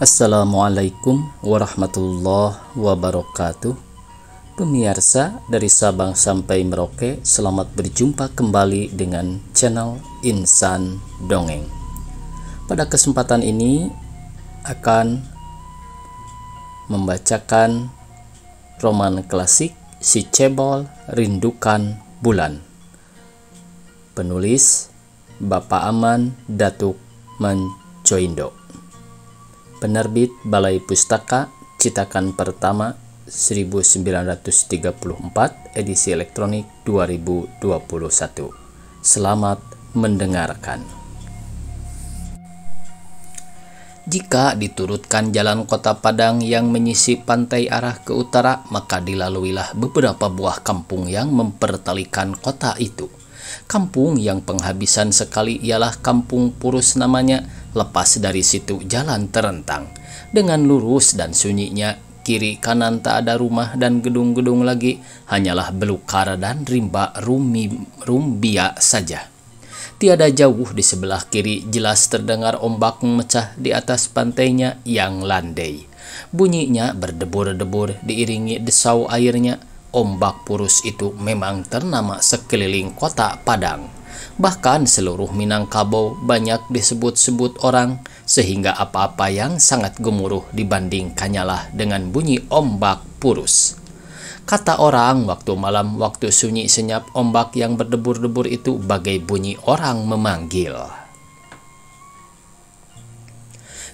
Assalamualaikum warahmatullahi wabarakatuh. Pemirsa dari Sabang sampai Merauke, selamat berjumpa kembali dengan channel Insan Dongeng. Pada kesempatan ini akan membacakan roman klasik Si Cebol Rindukan Bulan. Penulis Bapak Aman Datuk Mancoindo. Penerbit Balai Pustaka Citakan Pertama 1934, edisi elektronik 2021. Selamat mendengarkan. Jika diturutkan jalan kota Padang yang menyisip pantai arah ke utara, maka dilaluilah beberapa buah kampung yang mempertalikan kota itu. Kampung yang penghabisan sekali ialah Kampung Purus namanya. Lepas dari situ jalan terentang dengan lurus dan sunyinya, kiri kanan tak ada rumah dan gedung-gedung lagi, hanyalah belukar dan rimba rumbia saja. Tiada jauh di sebelah kiri jelas terdengar ombak memecah di atas pantainya yang landai. Bunyinya berdebur-debur diiringi desau airnya. Ombak Purus itu memang ternama sekeliling kota Padang. Bahkan seluruh Minangkabau banyak disebut-sebut orang, sehingga apa-apa yang sangat gemuruh dibandingkannya lah dengan bunyi ombak Purus. Kata orang waktu malam, waktu sunyi senyap, ombak yang berdebur-debur itu bagai bunyi orang memanggil.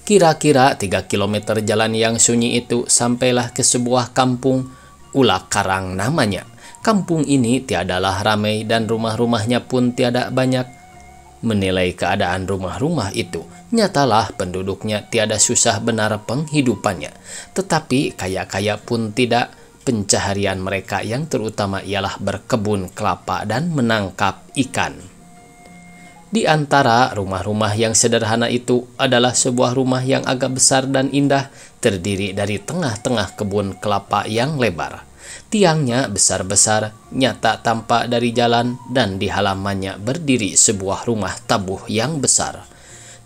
Kira-kira 3 kilometer jalan yang sunyi itu sampailah ke sebuah kampung, Ulak Karang namanya. Kampung ini tiadalah ramai dan rumah-rumahnya pun tiada banyak. Menilai keadaan rumah-rumah itu, nyatalah penduduknya tiada susah benar penghidupannya. Tetapi kaya-kaya pun tidak. Pencaharian mereka yang terutama ialah berkebun kelapa dan menangkap ikan. Di antara rumah-rumah yang sederhana itu adalah sebuah rumah yang agak besar dan indah, terdiri dari tengah-tengah kebun kelapa yang lebar. Tiangnya besar-besar, nyata tampak dari jalan, dan di halamannya berdiri sebuah rumah tabuh yang besar.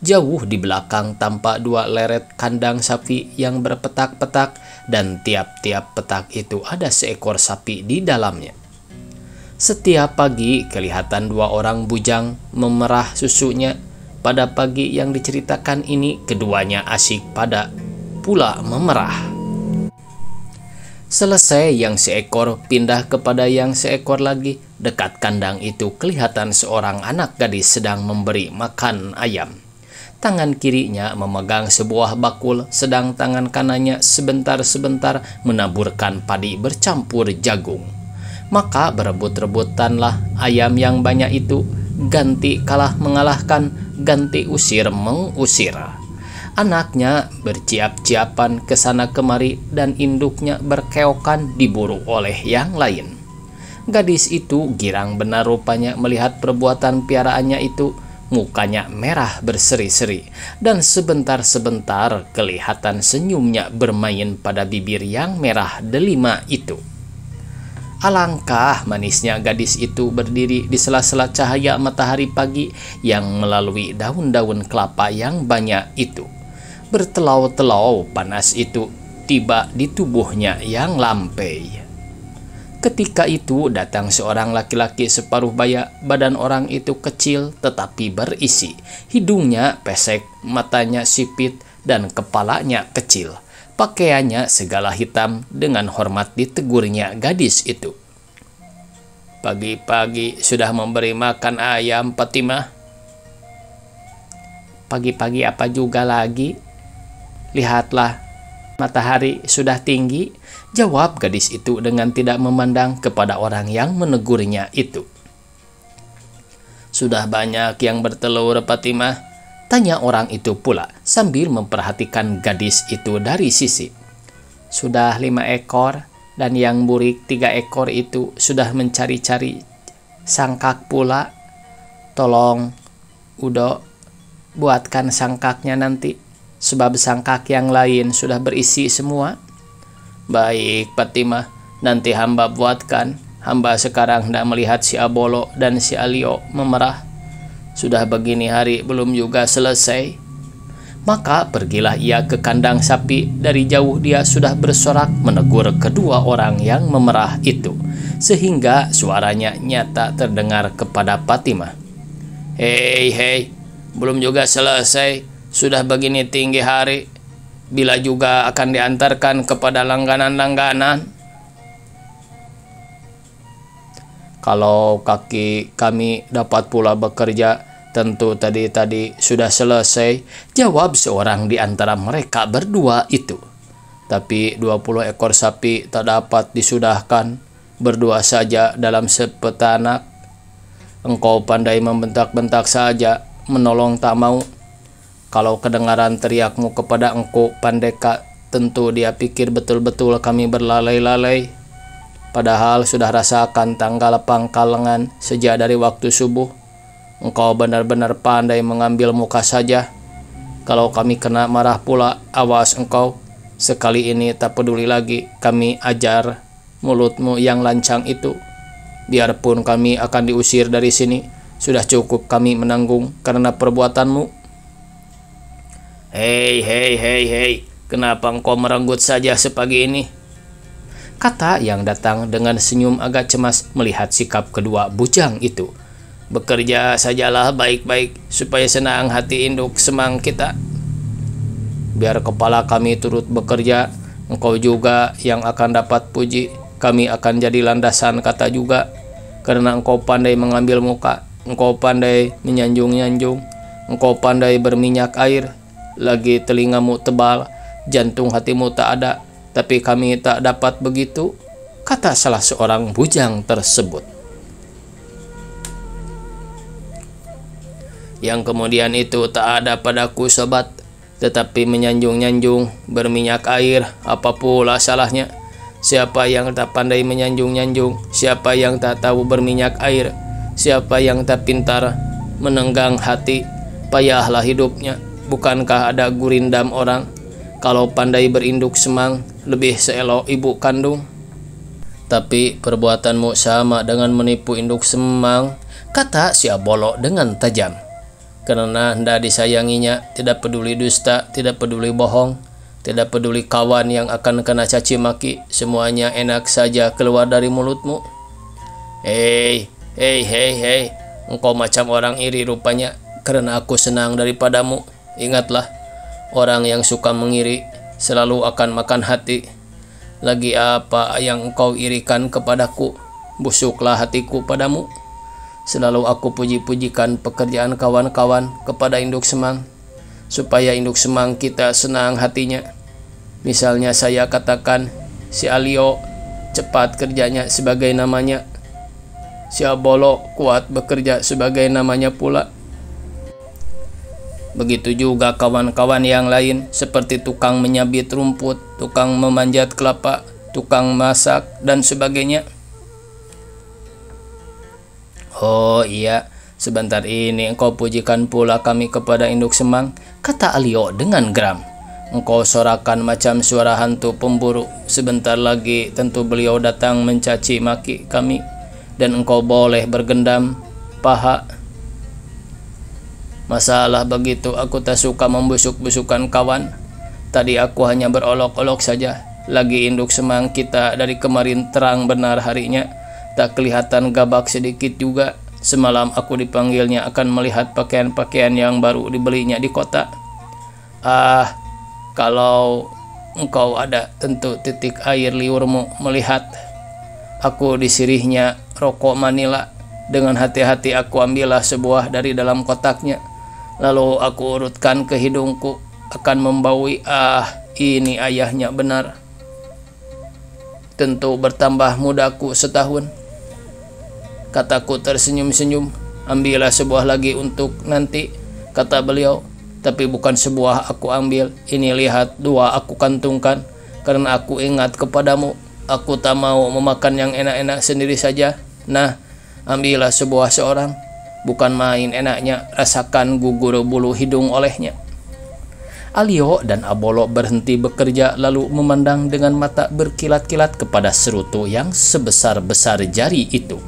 Jauh di belakang tampak 2 leret kandang sapi yang berpetak-petak, dan tiap-tiap petak itu ada seekor sapi di dalamnya. Setiap pagi kelihatan 2 orang bujang memerah susunya. Pada pagi yang diceritakan ini, keduanya asyik pada pula memerah. Selesai yang seekor, pindah kepada yang seekor lagi. Dekat kandang itu kelihatan seorang anak gadis sedang memberi makan ayam. Tangan kirinya memegang sebuah bakul, sedang tangan kanannya sebentar-sebentar menaburkan padi bercampur jagung. Maka berebut-rebutanlah ayam yang banyak itu, ganti kalah mengalahkan, ganti usir mengusir. Anaknya berciap-ciapan ke sana kemari dan induknya berkeokan diburu oleh yang lain. Gadis itu girang benar rupanya melihat perbuatan piaraannya itu. Mukanya merah berseri-seri dan sebentar-sebentar kelihatan senyumnya bermain pada bibir yang merah delima itu. Alangkah manisnya gadis itu berdiri di sela-sela cahaya matahari pagi yang melalui daun-daun kelapa yang banyak itu. Bertelau-telau panas itu tiba di tubuhnya yang lampai. Ketika itu datang seorang laki-laki separuh baya. Badan orang itu kecil tetapi berisi. Hidungnya pesek, matanya sipit, dan kepalanya kecil. Pakaiannya segala hitam. Dengan hormat ditegurnya gadis itu. "Pagi-pagi sudah memberi makan ayam, Fatimah?" "Pagi-pagi apa juga lagi? Lihatlah, matahari sudah tinggi," jawab gadis itu dengan tidak memandang kepada orang yang menegurnya itu. "Sudah banyak yang bertelur, Fatimah?" tanya orang itu pula sambil memperhatikan gadis itu dari sisi. "Sudah 5 ekor, dan yang burik 3 ekor itu sudah mencari-cari sangkak pula. Tolong, Udo, buatkan sangkaknya nanti, sebab sangkak yang lain sudah berisi semua." "Baik, Fatimah, nanti hamba buatkan. Hamba sekarang hendak melihat si Abolo dan si Alio memerah. Sudah begini hari belum juga selesai." Maka pergilah ia ke kandang sapi. Dari jauh dia sudah bersorak menegur kedua orang yang memerah itu, sehingga suaranya nyata terdengar kepada Fatimah. Hei, hei, belum juga selesai, sudah begini tinggi hari, bila juga akan diantarkan kepada langganan-langganan. Kalau kami dapat pula bekerja, tentu tadi sudah selesai, jawab seorang di antara mereka berdua itu. Tapi 20 ekor sapi tak dapat disudahkan, berdua saja dalam sepetanak. Engkau pandai membentak-bentak saja, menolong tak mau. Kalau kedengaran teriakmu kepada engkau Pandeka, tentu dia pikir betul-betul kami berlalai-lalai. Padahal sudah rasakan tanggal pangkalengan sejak dari waktu subuh. Engkau benar-benar pandai mengambil muka saja. Kalau kami kena marah pula, awas engkau. Sekali ini tak peduli lagi, kami ajar mulutmu yang lancang itu. Biarpun kami akan diusir dari sini, sudah cukup kami menanggung karena perbuatanmu. Hei, hei, hei, hei, kenapa engkau merenggut saja sepagi ini? Kata yang datang dengan senyum agak cemas melihat sikap kedua bujang itu. Bekerja sajalah baik-baik supaya senang hati induk semang kita. Biar kepala kami turut bekerja, engkau juga yang akan dapat puji. Kami akan jadi landasan kata juga, karena engkau pandai mengambil muka, engkau pandai menyanjung-nyanjung, engkau pandai berminyak air, lagi telingamu tebal, jantung hatimu tak ada, tapi kami tak dapat begitu, kata salah seorang bujang tersebut. Yang kemudian itu tak ada padaku sobat, tetapi menyanjung-nyanjung, berminyak air, apa pula salahnya? Siapa yang tak pandai menyanjung-nyanjung? Siapa yang tak tahu berminyak air? Siapa yang tak pintar menenggang hati? Payahlah hidupnya. Bukankah ada gurindam orang? Kalau pandai berinduk semang, lebih seelok ibu kandung. Tapi perbuatanmu sama dengan menipu induk semang, kata si Abolok dengan tajam. Karena hendak disayanginya, tidak peduli dusta, tidak peduli bohong, tidak peduli kawan yang akan kena caci maki, semuanya enak saja keluar dari mulutmu. Hei, hei, hei, hei, engkau macam orang iri rupanya, karena aku senang daripadamu. Ingatlah, orang yang suka mengiri selalu akan makan hati. Lagi apa yang engkau irikan kepadaku? Busuklah hatiku padamu. Selalu aku puji-pujikan pekerjaan kawan-kawan kepada induk semang, supaya induk semang kita senang hatinya. Misalnya saya katakan, si Alio cepat kerjanya sebagai namanya, si Abolo kuat bekerja sebagai namanya pula. Begitu juga kawan-kawan yang lain, seperti tukang menyabit rumput, tukang memanjat kelapa, tukang masak, dan sebagainya. Oh iya, sebentar ini engkau pujikan pula kami kepada induk semang, kata Alio dengan geram. Engkau sorakan macam suara hantu pemburu. Sebentar lagi tentu beliau datang mencaci maki kami, dan engkau boleh bergendam paha. Masalah begitu, aku tak suka membusuk-busukan kawan. Tadi aku hanya berolok-olok saja. Lagi induk semang kita dari kemarin terang benar harinya, tak kelihatan gabak sedikit juga. Semalam aku dipanggilnya akan melihat pakaian-pakaian yang baru dibelinya di kota. Kalau engkau ada, tentu titik air liurmu melihat. Aku disirihnya rokok Manila. Dengan hati-hati aku ambillah sebuah dari dalam kotaknya. Lalu aku urutkan ke hidungku, akan membaui. Ini ayahnya benar. Tentu bertambah mudaku setahun. Kataku tersenyum-senyum. Ambillah sebuah lagi untuk nanti, kata beliau. Tapi bukan sebuah aku ambil. Ini lihat, 2 aku kantungkan. Karena aku ingat kepadamu. Aku tak mau memakan yang enak-enak sendiri saja. Nah, ambillah sebuah seorang. Bukan main enaknya, rasakan gugur bulu hidung olehnya. Alio dan Abolo berhenti bekerja, lalu memandang dengan mata berkilat-kilat kepada serutu yang sebesar-besar jari itu.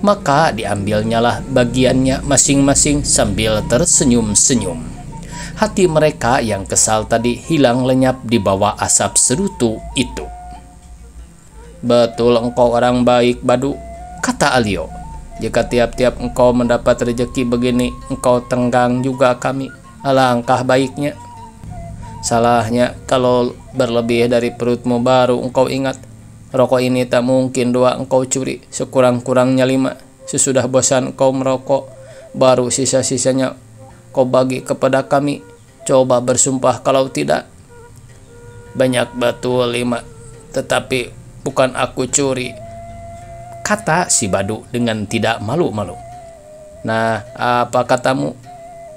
Maka diambilnyalah bagiannya masing-masing sambil tersenyum-senyum. Hati mereka yang kesal tadi hilang lenyap di bawah asap serutu itu. "Betul engkau orang baik, Badu," kata Alio. "Jika tiap-tiap engkau mendapat rezeki begini, engkau tenggang juga kami. Alangkah baiknya. Salahnya kalau berlebih dari perutmu baru engkau ingat. Rokok ini tak mungkin 2 engkau curi, sekurang-kurangnya 5. Sesudah bosan kau merokok, baru sisa-sisanya kau bagi kepada kami. Coba bersumpah kalau tidak." "Banyak betul 5, tetapi bukan aku curi," kata si Badu dengan tidak malu-malu. "Nah, apa katamu?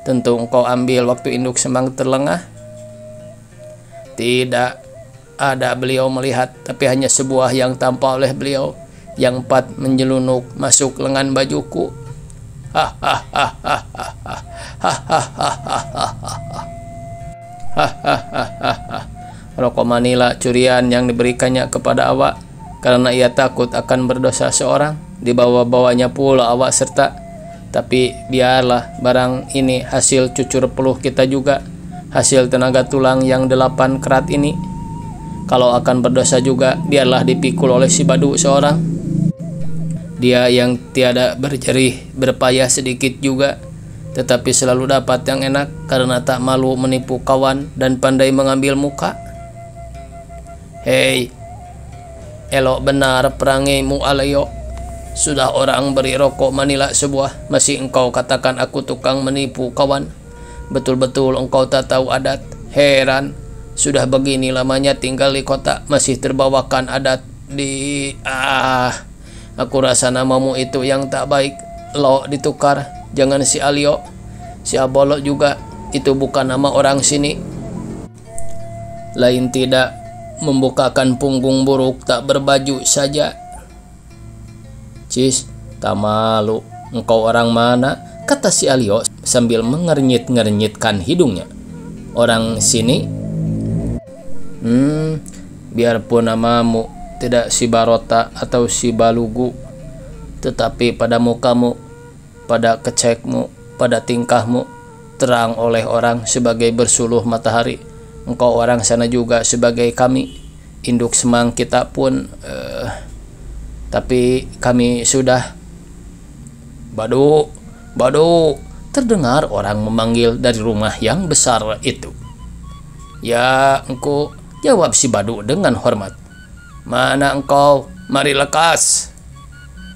Tentu engkau ambil waktu induk semang terlengah." "Tidak ada beliau melihat, tapi hanya sebuah yang tanpa oleh beliau, yang 4 menjelunuk masuk lengan bajuku." "Rokok Manila curian yang diberikannya kepada awak karena ia takut akan berdosa seorang. Dibawa-bawanya pula awak serta. Tapi biarlah, barang ini hasil cucur peluh kita juga, hasil tenaga tulang yang 8 kerat ini. Kalau akan berdosa juga, biarlah dipikul oleh si Badu seorang. Dia yang tiada berjerih, berpayah sedikit juga, tetapi selalu dapat yang enak karena tak malu menipu kawan dan pandai mengambil muka. Hei, elok benar perangimu, Alio. Sudah orang beri rokok Manila sebuah, masih engkau katakan aku tukang menipu kawan. Betul-betul engkau tak tahu adat. Heran, sudah begini lamanya tinggal di kota, masih terbawakan adat di... Aku rasa namamu itu yang tak baik. Lo ditukar, jangan si Alio. Si Abolok juga, itu bukan nama orang sini. Lain tidak, membukakan punggung buruk tak berbaju saja. Cis, tak malu. Engkau orang mana? Kata si Alio sambil mengernyit-ngernyitkan hidungnya. Orang sini? Biarpun namamu tidak si Barota atau si Balugu, tetapi pada mukamu, pada kecekmu, pada tingkahmu, terang oleh orang sebagai bersuluh matahari. Engkau orang sana juga sebagai kami. Induk semang kita pun... Tapi kami sudah... Badu, Badu, terdengar orang memanggil dari rumah yang besar itu. Ya, engkau, jawab si Badu dengan hormat. Mana engkau? Mari lekas.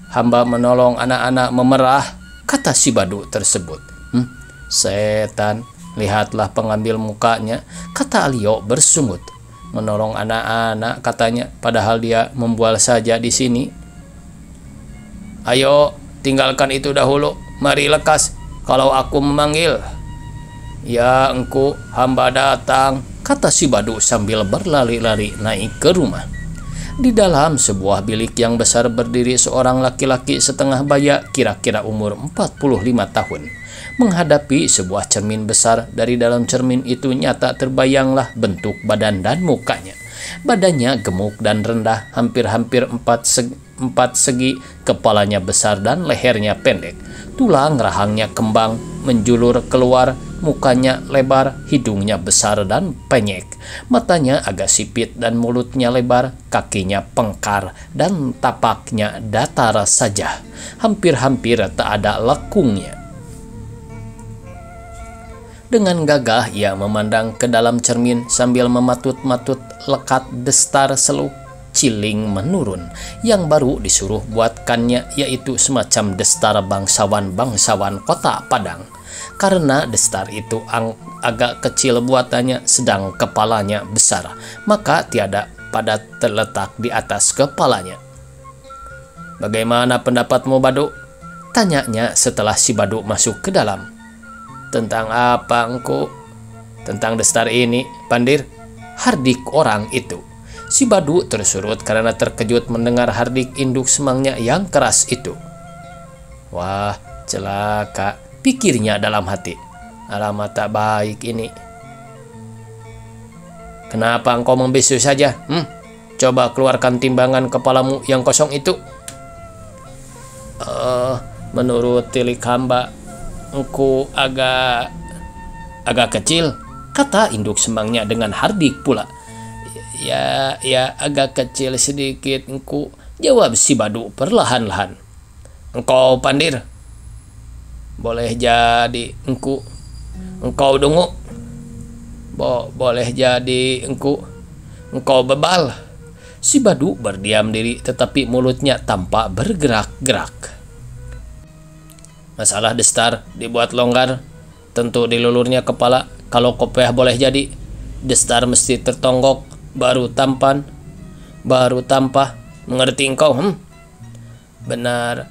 Hamba menolong anak-anak memerah, kata si Badu tersebut. Setan, lihatlah pengambil mukanya, kata Alio bersungut. Menolong anak-anak katanya, padahal dia membual saja di sini. Ayo, tinggalkan itu dahulu. Mari lekas, kalau aku memanggil. Ya, engkau, hamba datang, kata si Badu sambil berlari-lari naik ke rumah. Di dalam sebuah bilik yang besar berdiri seorang laki-laki setengah baya, kira-kira umur 45 tahun. Menghadapi sebuah cermin besar, dari dalam cermin itu nyata terbayanglah bentuk badan dan mukanya. Badannya gemuk dan rendah, hampir-hampir 4 segi, kepalanya besar dan lehernya pendek. Tulang rahangnya kembang, menjulur keluar, mukanya lebar, hidungnya besar dan penyek. Matanya agak sipit dan mulutnya lebar, kakinya pengkar dan tapaknya datar saja. Hampir-hampir tak ada lekungnya. Dengan gagah ia memandang ke dalam cermin sambil mematut-matut lekat destar seluk ciling menurun yang baru disuruh buatkannya, yaitu semacam destar bangsawan-bangsawan kota Padang. Karena destar itu agak kecil buatannya, sedang kepalanya besar, maka tiada padat terletak di atas kepalanya. Bagaimana pendapatmu, Badu? Tanyanya setelah si Badu masuk ke dalam. Tentang apa engkau? Tentang destar ini, Pandir, hardik orang itu. Si Badu tersurut karena terkejut mendengar hardik induk semangnya yang keras itu. Wah, celaka, pikirnya dalam hati. Alamat tak baik ini. Kenapa engkau membisu saja? Coba keluarkan timbangan kepalamu yang kosong itu. Menurut tilik hamba, engkau agak kecil, kata induk semangnya dengan hardik pula. Ya, agak kecil sedikit engku, jawab si Badu perlahan-lahan. Engkau pandir? Boleh jadi engku. Engkau dungu? Boleh jadi engku. Engkau bebal? Si Badu berdiam diri tetapi mulutnya tampak bergerak-gerak. Masalah destar dibuat longgar, tentu dilulurnya kepala. Kalau kopiah boleh jadi, destar mesti tertonggok, baru tampan, baru tampah. Mengerti engkau? Benar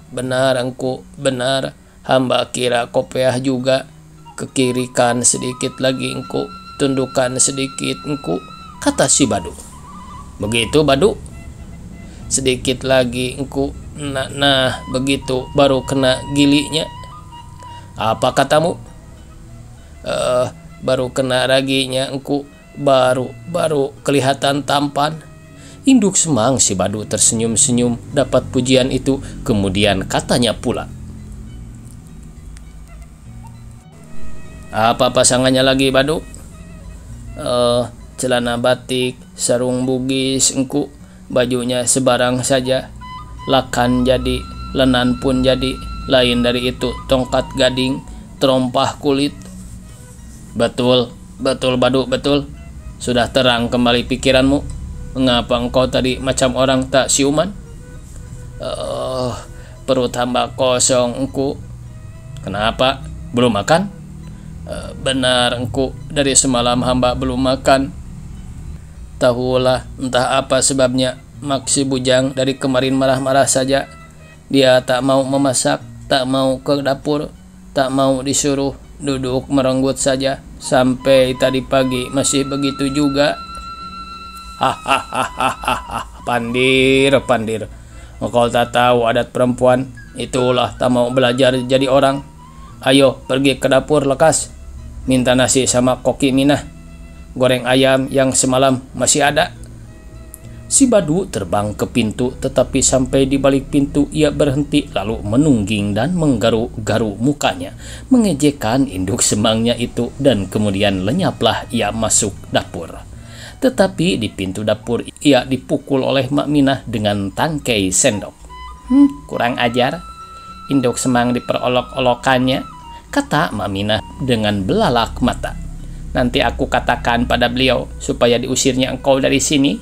engku, benar. Hamba kira kopiah juga. Kekirikan sedikit lagi engku, tundukan sedikit engku, kata si Badu. Begitu Badu? Sedikit lagi engku. Nah, begitu baru kena gilinya. Apa katamu? Baru kena raginya engku, baru kelihatan tampan. Induk semang si Badu tersenyum-senyum dapat pujian itu, kemudian katanya pula. Apa pasangannya lagi Badu? Celana batik, sarung bugis engku, bajunya sebarang saja. Lakan jadi, lenan pun jadi, lain dari itu tongkat gading, terompah kulit. Betul Badu, betul. Sudah terang kembali pikiranmu. Mengapa engkau tadi macam orang tak siuman? Perut hamba kosong engku. Kenapa? Belum makan? Benar engku, dari semalam hamba belum makan. Tahulah entah apa sebabnya, Maksi Bujang dari kemarin marah-marah saja. Dia tak mau memasak, tak mau ke dapur, tak mau disuruh, duduk merenggut saja. Sampai tadi pagi masih begitu juga. Hahaha, pandir. Engkau tak tahu adat perempuan, itulah tak mau belajar jadi orang. Ayo pergi ke dapur lekas, minta nasi sama Koki Minah. Goreng ayam yang semalam masih ada. Si Badu terbang ke pintu, tetapi sampai di balik pintu ia berhenti lalu menungging dan menggaru-garu mukanya, mengejekkan induk semangnya itu, dan kemudian lenyaplah ia masuk dapur. Tetapi di pintu dapur ia dipukul oleh Mak Minah dengan tangkai sendok. Kurang ajar, induk semang diperolok-olokannya, kata Mak Minah dengan belalak mata. Nanti aku katakan pada beliau supaya diusirnya engkau dari sini.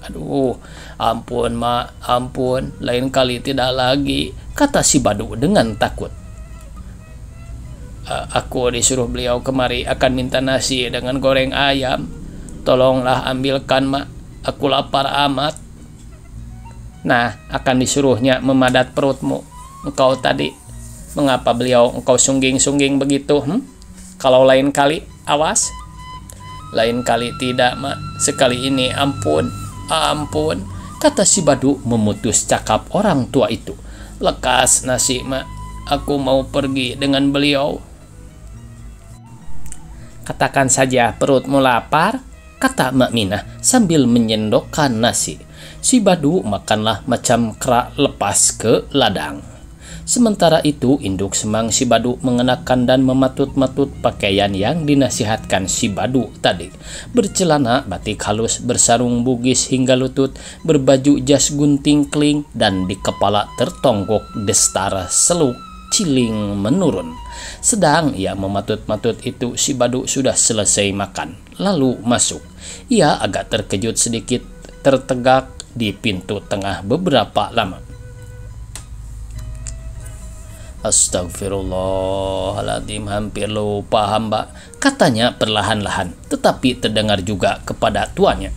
Aduh, ampun Mak, ampun, lain kali tidak lagi, kata si Badu dengan takut. Aku disuruh beliau kemari akan minta nasi dengan goreng ayam. Tolonglah ambilkan Mak, aku lapar amat. Nah, akan disuruhnya memadat perutmu. Engkau tadi, mengapa beliau engkau sungging-sungging begitu? Kalau lain kali, awas. Lain kali tidak Mak, sekali ini ampun. Ampun, kata si Badu memutus cakap orang tua itu. Lekas nasi Mak, aku mau pergi dengan beliau. Katakan saja perutmu lapar, kata Mak Minah sambil menyendokkan nasi. Si Badu makanlah macam kerak lepas ke ladang. Sementara itu induk semang si Badu mengenakan dan mematut-matut pakaian yang dinasihatkan si Badu tadi. Bercelana batik halus, bersarung bugis hingga lutut, berbaju jas gunting kling, dan di kepala tertonggok destar seluk ciling menurun. Sedang ia mematut-matut itu, si Badu sudah selesai makan, lalu masuk. Ia agak terkejut sedikit, tertegak di pintu tengah beberapa lama. Astagfirullahaladzim, hampir lupa hamba, katanya perlahan-lahan, tetapi terdengar juga kepada tuannya.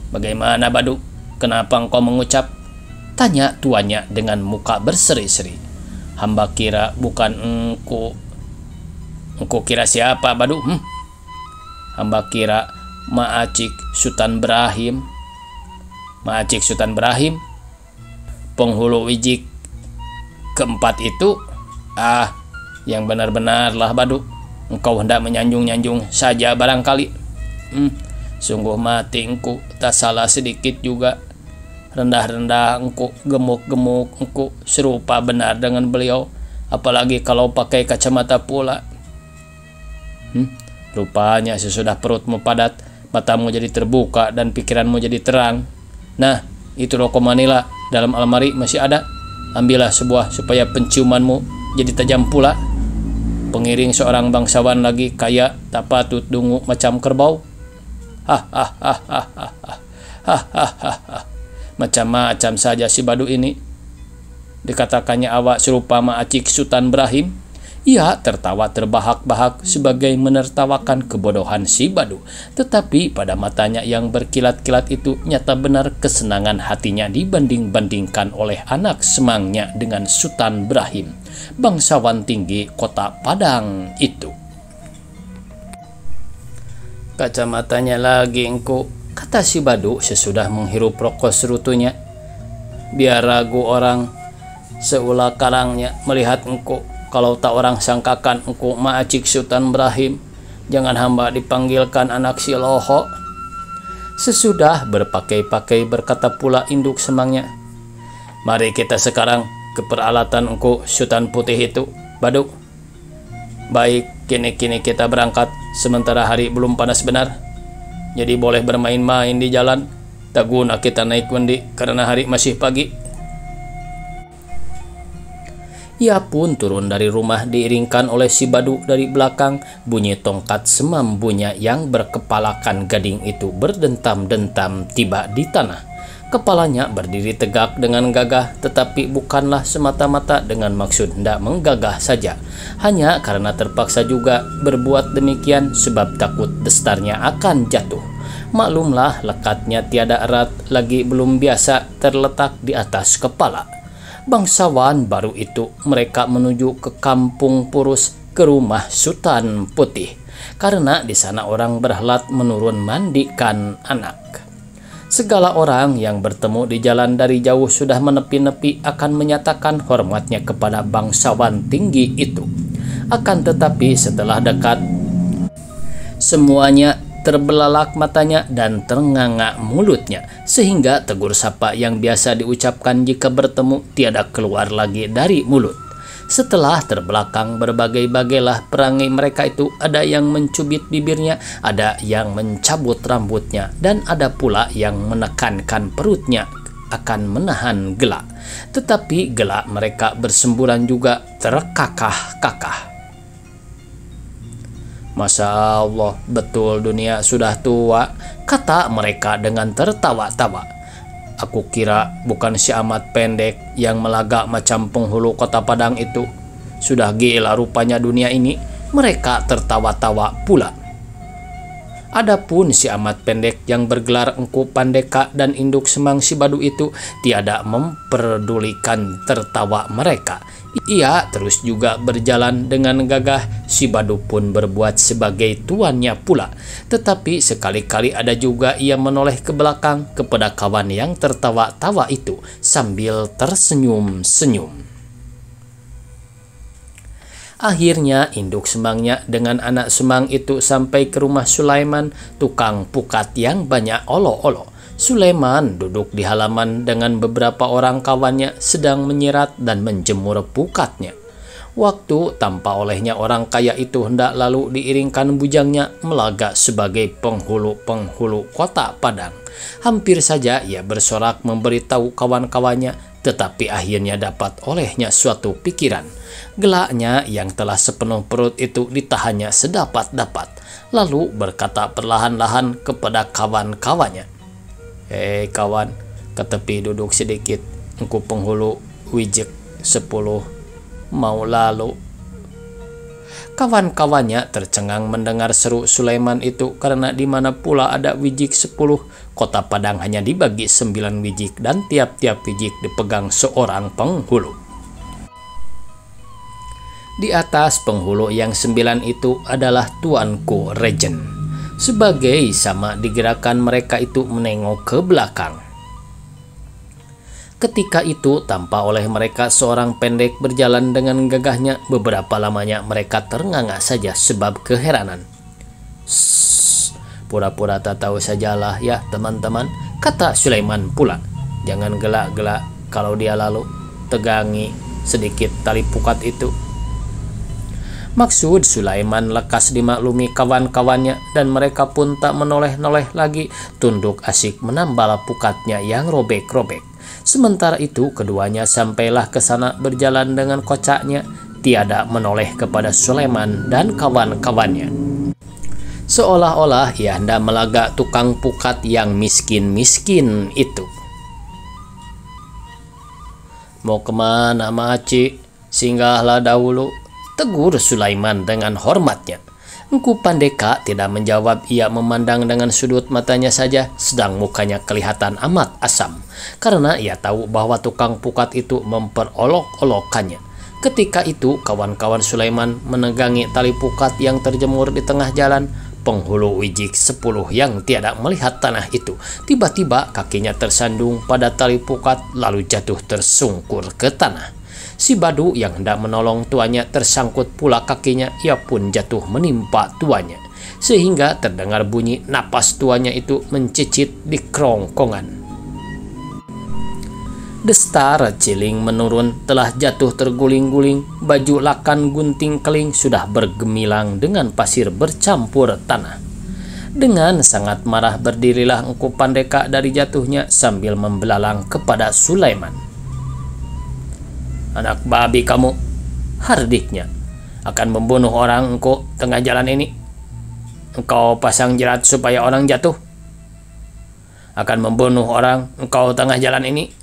Bagaimana Badu? Kenapa engkau mengucap? Tanya tuannya dengan muka berseri-seri. Hamba kira bukan engkau. Engkau kira siapa Badu? Hamba kira Ma'acik Sultan Brahim. Ma'acik Sultan Brahim? Penghulu wijik keempat itu? Yang benar-benar lah Badu. Engkau hendak menyanjung-nyanjung saja barangkali. Sungguh mati engkau, tak salah sedikit juga. Rendah-rendah engkau, gemuk-gemuk engkau, serupa benar dengan beliau. Apalagi kalau pakai kacamata pula. Rupanya sesudah perutmu padat, matamu jadi terbuka dan pikiranmu jadi terang. Nah, itu rokok Manila dalam almari masih ada. Ambillah sebuah supaya penciumanmu jadi tajam pula. Pengiring seorang bangsawan lagi kaya tak patut dungu macam kerbau. Macam-macam saja si Badu ini. Dikatakannya awak serupa Ma'acik Sultan Brahim. Ia tertawa terbahak-bahak sebagai menertawakan kebodohan si Badu. Tetapi pada matanya yang berkilat-kilat itu nyata benar kesenangan hatinya dibanding-bandingkan oleh anak semangnya dengan Sultan Brahim, bangsawan tinggi kota Padang itu. Kacamatanya lagi engkau, kata si Badu sesudah menghirup rokok serutunya. Biar ragu orang seula karangnya melihat engkau. Kalau tak orang sangkakan engkau Ma'acik Sultan Brahim, jangan hamba dipanggilkan anak si Loho. Sesudah berpakai-pakai berkata pula induk semangnya, mari kita sekarang ke peralatan engkau Sultan Putih itu, Badu. Baik, kini kita berangkat, sementara hari belum panas benar. Jadi boleh bermain-main di jalan, tak guna kita naik wendi karena hari masih pagi. Ia pun turun dari rumah diiringkan oleh si Badu dari belakang. Bunyi tongkat semambunya yang berkepalakan gading itu berdentam-dentam tiba di tanah. Kepalanya berdiri tegak dengan gagah, tetapi bukanlah semata-mata dengan maksud hendak menggagah saja. Hanya karena terpaksa juga berbuat demikian sebab takut destarnya akan jatuh. Maklumlah lekatnya tiada erat, lagi belum biasa terletak di atas kepala. Bangsawan baru itu mereka menuju ke Kampung Purus, ke rumah Sultan Putih, karena di sana orang berhelat menurun mandikan anak. Segala orang yang bertemu di jalan dari jauh sudah menepi-nepi akan menyatakan hormatnya kepada bangsawan tinggi itu. Akan tetapi setelah dekat, semuanya terbelalak matanya dan ternganga mulutnya, sehingga tegur sapa yang biasa diucapkan jika bertemu tiada keluar lagi dari mulut. Setelah terbelakang berbagai-bagailah perangai mereka itu, ada yang mencubit bibirnya, ada yang mencabut rambutnya, dan ada pula yang menekankan perutnya akan menahan gelak. Tetapi gelak mereka bersemburan juga terkakah-kakah. Masya Allah, betul dunia sudah tua, kata mereka dengan tertawa-tawa. Aku kira bukan si amat pendek yang melagak macam penghulu kota Padang itu. Sudah gila rupanya dunia ini, mereka tertawa-tawa pula. Adapun si amat pendek yang bergelar Engku Pandeka dan induk semang si Badu itu tiada memperdulikan tertawa mereka. Ia terus juga berjalan dengan gagah. Si Badu pun berbuat sebagai tuannya pula. Tetapi sekali-kali ada juga ia menoleh ke belakang kepada kawan yang tertawa-tawa itu sambil tersenyum-senyum. Akhirnya induk semangnya dengan anak semang itu sampai ke rumah Sulaiman, tukang pukat yang banyak olo-olo. Sulaiman duduk di halaman dengan beberapa orang kawannya sedang menyirat dan menjemur pukatnya. Waktu tanpa olehnya orang kaya itu hendak lalu diiringkan bujangnya melagak sebagai penghulu-penghulu kota Padang. Hampir saja ia bersorak memberitahu kawan-kawannya, tetapi akhirnya dapat olehnya suatu pikiran. Gelaknya yang telah sepenuh perut itu ditahannya sedapat-dapat, lalu berkata perlahan-lahan kepada kawan-kawannya, "Hei kawan, ke tepi duduk sedikit, engku penghulu wijek 10 mau lalu." Kawan-kawannya tercengang mendengar seru Sulaiman itu, karena di mana pula ada wijik 10, kota Padang hanya dibagi 9 wijik dan tiap-tiap wijik dipegang seorang penghulu. Di atas penghulu yang 9 itu adalah Tuanku Regen. Sebagai sama digerakkan mereka itu menengok ke belakang. Ketika itu tanpa oleh mereka seorang pendek berjalan dengan gagahnya. Beberapa lamanya mereka ternganga saja sebab keheranan. Pura-pura tak tahu sajalah ya teman-teman, kata Sulaiman pula. Jangan gelak-gelak, kalau dia lalu tegangi sedikit tali pukat itu. Maksud Sulaiman lekas dimaklumi kawan-kawannya dan mereka pun tak menoleh-noleh lagi, tunduk asyik menambal pukatnya yang robek-robek. Sementara itu keduanya sampailah ke sana berjalan dengan kocaknya, tiada menoleh kepada Sulaiman dan kawan-kawannya. Seolah-olah ia hendak melagak tukang pukat yang miskin-miskin itu. "Mau kemana, Maci? Singgahlah dahulu," tegur Sulaiman dengan hormatnya. Engku Pandeka tidak menjawab, ia memandang dengan sudut matanya saja, sedang mukanya kelihatan amat asam, karena ia tahu bahwa tukang pukat itu memperolok-olokkannya. Ketika itu kawan-kawan Sulaiman menegangi tali pukat yang terjemur di tengah jalan. Penghulu wijik 10 yang tiada melihat tanah itu, tiba-tiba kakinya tersandung pada tali pukat lalu jatuh tersungkur ke tanah. Si Badu yang hendak menolong tuannya tersangkut pula kakinya, ia pun jatuh menimpa tuannya, sehingga terdengar bunyi napas tuannya itu mencicit di kerongkongan. Destar Ciling menurun, telah jatuh terguling-guling, baju lakan gunting keling sudah bergemilang dengan pasir bercampur tanah. Dengan sangat marah berdirilah Engku Pandeka dari jatuhnya sambil membelalang kepada Sulaiman. "Anak babi kamu," hardiknya, "akan membunuh orang engkau tengah jalan ini. Engkau pasang jerat supaya orang jatuh. Akan membunuh orang engkau tengah jalan ini.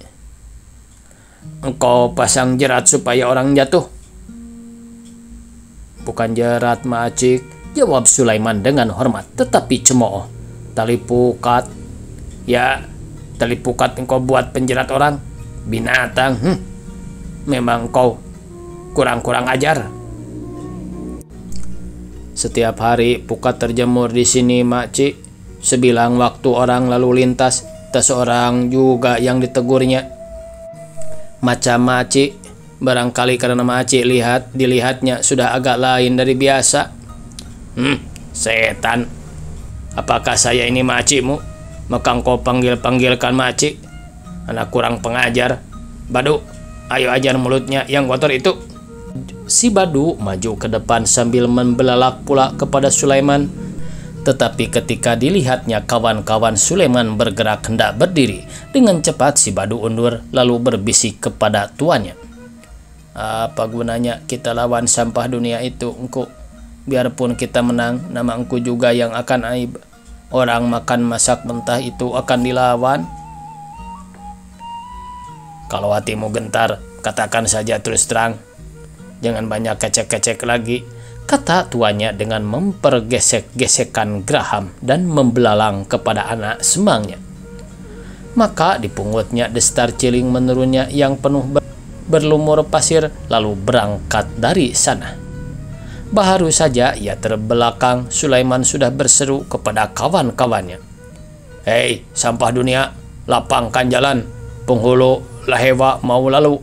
Engkau pasang jerat supaya orang jatuh." "Bukan jerat, Macik," jawab Sulaiman dengan hormat, tetapi cemooh. "Tali pukat." "Ya, tali pukat engkau buat penjerat orang. Binatang, memang kau kurang-kurang ajar." "Setiap hari pukat terjemur di sini, Makcik. Sebilang waktu orang lalu lintas, tak seorang juga yang ditegurnya. Macam Makcik, barangkali karena Makcik dilihatnya sudah agak lain dari biasa." "Setan, apakah saya ini Makcikmu? Maka engkau panggil-panggilkan Makcik. Anak kurang pengajar. Badu, ayo ajar mulutnya yang kotor itu." Si Badu maju ke depan sambil membelalak pula kepada Sulaiman. Tetapi ketika dilihatnya kawan-kawan Sulaiman bergerak hendak berdiri, dengan cepat si Badu undur lalu berbisik kepada tuannya. "Apa gunanya kita lawan sampah dunia itu, engkau? Biarpun kita menang, nama engkau juga yang akan aib. Orang makan masak mentah itu akan dilawan. Kalau hatimu gentar, katakan saja terus terang. Jangan banyak kecek-kecek lagi," kata tuannya dengan mempergesek-gesekkan geraham dan membelalang kepada anak semangnya. Maka dipungutnya Destar Ciling menurunnya yang penuh berlumur pasir lalu berangkat dari sana. Baru saja ia terbelakang, Sulaiman sudah berseru kepada kawan-kawannya. "Hei, sampah dunia, lapangkan jalan. Penghulu Lahewa mau lalu."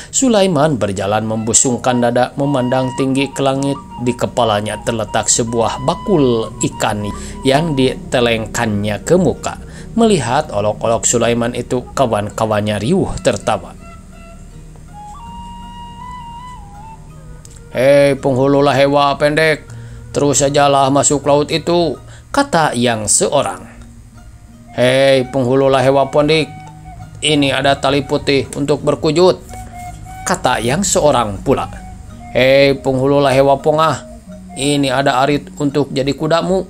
Sulaiman berjalan membusungkan dada, memandang tinggi ke langit. Di kepalanya terletak sebuah bakul ikan yang ditelengkannya ke muka. Melihat olok-olok Sulaiman itu, kawan-kawannya riuh tertawa. "Hei penghulu Lahewa pendek, terus sajalah masuk laut itu," kata yang seorang. "Hei penghulu Lahewa pendek, ini ada tali putih untuk berkujut," kata yang seorang pula. "Hei penghulu Lahewa pongah, ini ada arit untuk jadi kudamu,"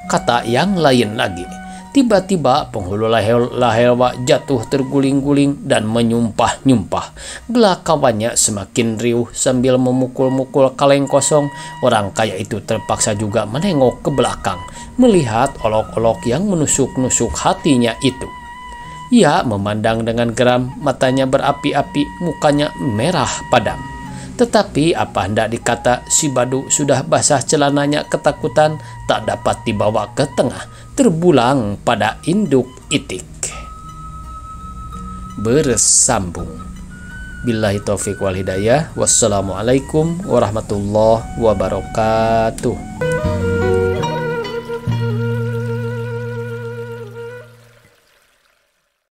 kata yang lain lagi. Tiba-tiba penghulu Lahewa jatuh terguling-guling dan menyumpah-nyumpah. Belakawannya semakin riuh sambil memukul-mukul kaleng kosong. Orang kaya itu terpaksa juga menengok ke belakang, melihat olok-olok yang menusuk-nusuk hatinya itu. Ia memandang dengan geram, matanya berapi-api, mukanya merah padam. Tetapi apa hendak dikata, si Badu sudah basah celananya ketakutan, tak dapat dibawa ke tengah, terbulang pada induk itik. Bersambung. Billahi taufiq wal hidayah. Wassalamualaikum warahmatullahi wabarakatuh.